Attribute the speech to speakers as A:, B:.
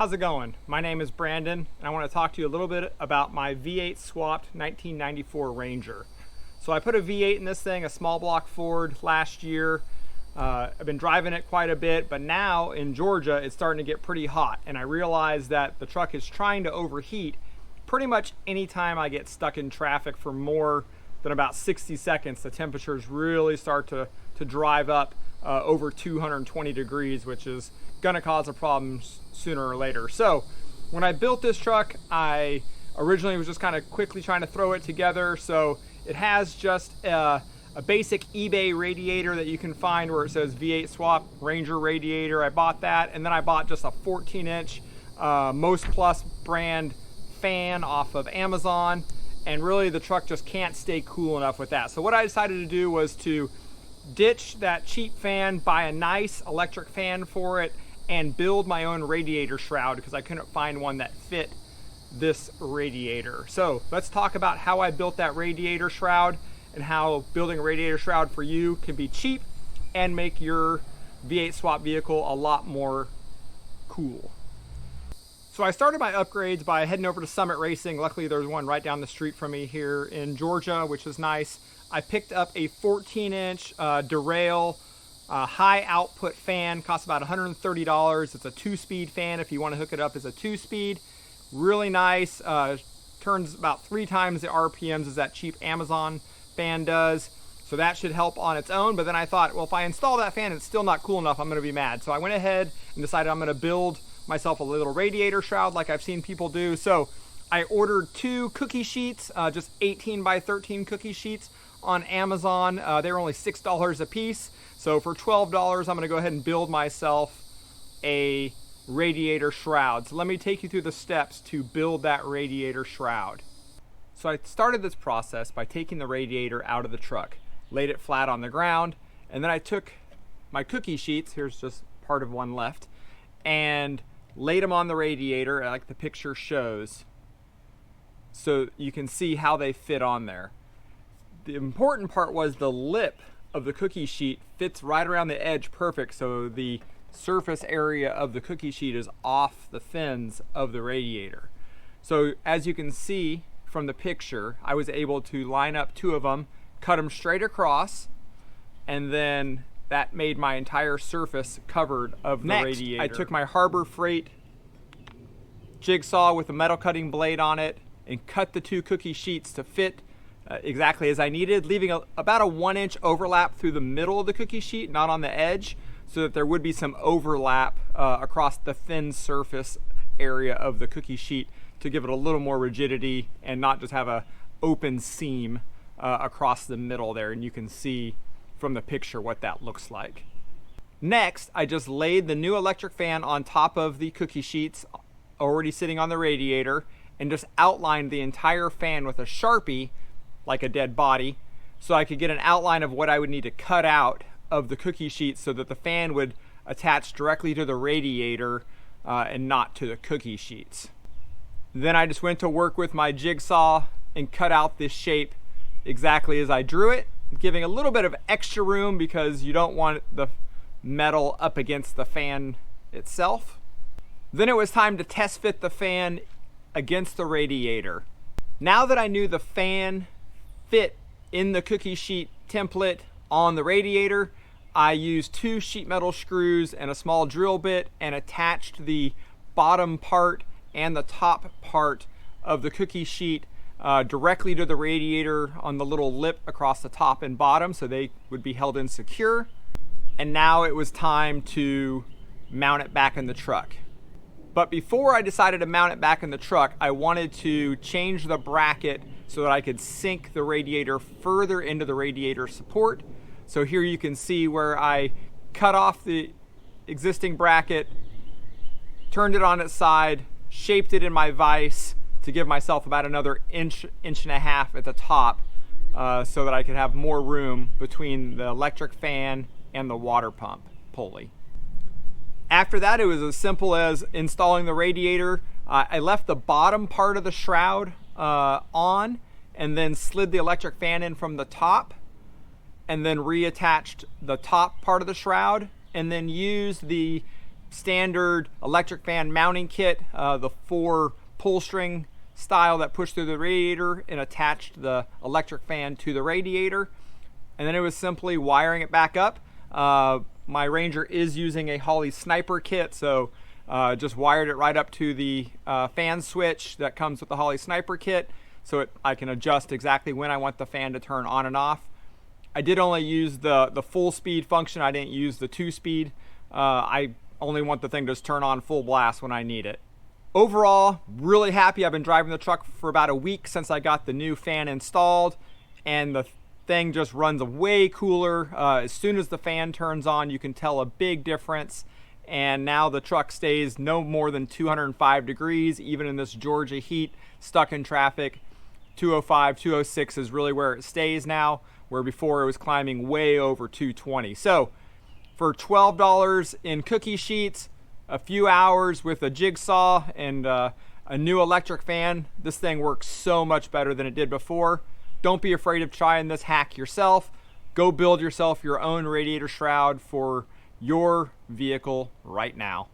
A: How's it going? My name is Brandon, and I want to talk to you a little bit about my V8 swapped 1994 Ranger. So I put a V8 in this thing, a small block Ford, last year. I've been driving it quite a bit, but now in Georgia it's starting to get pretty hot, and I realize that the truck is trying to overheat pretty much anytime I get stuck in traffic for more than about 60 seconds. The temperatures really start to drive up over 220 degrees, which is going to cause a problem sooner or later. So when I built this truck, I originally was just kind of quickly trying to throw it together. So it has just a basic eBay radiator that you can find where it says V8 swap Ranger radiator. I bought that, and then I bought just a 14-inch Most Plus brand fan off of Amazon, and really the truck just can't stay cool enough with that. So what I decided to do was to ditch that cheap fan, buy a nice electric fan for it, and build my own radiator shroud because I couldn't find one that fit this radiator. So let's talk about how I built that radiator shroud and how building a radiator shroud for you can be cheap and make your V8 swap vehicle a lot more cool. So I started my upgrades by heading over to Summit Racing. Luckily there's one right down the street from me here in Georgia, which is nice. I picked up a 14-inch Derail high output fan. Costs about $130. It's a 2-speed fan. If you want to hook it up as a 2-speed, really nice. Turns about 3 times the RPMs as that cheap Amazon fan does. So that should help on its own. But then I thought, well, if I install that fan and it's still not cool enough, I'm going to be mad. So I went ahead and decided I'm going to build myself a little radiator shroud like I've seen people do. So I ordered 2 cookie sheets, just 18 by 13 cookie sheets on Amazon. They were only $6 a piece. So for $12, I'm going to go ahead and build myself a radiator shroud. So let me take you through the steps to build that radiator shroud. So I started this process by taking the radiator out of the truck, laid it flat on the ground, and then I took my cookie sheets, here's just part of one left, and laid them on the radiator like the picture shows, so you can see how they fit on there. The important part was the lip of the cookie sheet fits right around the edge perfect, so the surface area of the cookie sheet is off the fins of the radiator. So as you can see from the picture, I was able to line up 2 of them, cut them straight across, and then that made my entire surface covered of the radiator. I took my Harbor Freight jigsaw with a metal cutting blade on it and cut the 2 cookie sheets to fit exactly as I needed, leaving about a 1-inch overlap through the middle of the cookie sheet, not on the edge, so that there would be some overlap across the thin surface area of the cookie sheet to give it a little more rigidity and not just have a open seam across the middle there. And you can see from the picture what that looks like. Next, I just laid the new electric fan on top of the cookie sheets already sitting on the radiator and just outlined the entire fan with a Sharpie like a dead body, so I could get an outline of what I would need to cut out of the cookie sheet so that the fan would attach directly to the radiator and not to the cookie sheets. Then I just went to work with my jigsaw and cut out this shape exactly as I drew it, giving a little bit of extra room because you don't want the metal up against the fan itself. Then it was time to test fit the fan against the radiator. Now that I knew the fan fit in the cookie sheet template on the radiator, I used 2 sheet metal screws and a small drill bit and attached the bottom part and the top part of the cookie sheet directly to the radiator on the little lip across the top and bottom, so they would be held in secure. And now it was time to mount it back in the truck. But before I decided to mount it back in the truck, I wanted to change the bracket so that I could sink the radiator further into the radiator support. So here you can see where I cut off the existing bracket, turned it on its side, shaped it in my vise to give myself about another inch and a half at the top so that I could have more room between the electric fan and the water pump pulley. After that, it was as simple as installing the radiator. I left the bottom part of the shroud on and then slid the electric fan in from the top and then reattached the top part of the shroud and then used the standard electric fan mounting kit, the 4 pull string style that pushed through the radiator and attached the electric fan to the radiator. And then it was simply wiring it back up. My Ranger is using a Holley Sniper kit, so just wired it right up to the fan switch that comes with the Holley Sniper kit, so I can adjust exactly when I want the fan to turn on and off. I did only use the full speed function. I didn't use the 2-speed. I only want the thing to just turn on full blast when I need it. Overall, really happy. I've been driving the truck for about a week since I got the new fan installed, and the thing just runs way cooler. As soon as the fan turns on, you can tell a big difference, and now the truck stays no more than 205 degrees, even in this Georgia heat, stuck in traffic. 205, 206 is really where it stays now, where before it was climbing way over 220. So for $12 in cookie sheets, a few hours with a jigsaw, and a new electric fan, this thing works so much better than it did before. Don't be afraid of trying this hack yourself. Go build yourself your own radiator shroud for your vehicle right now.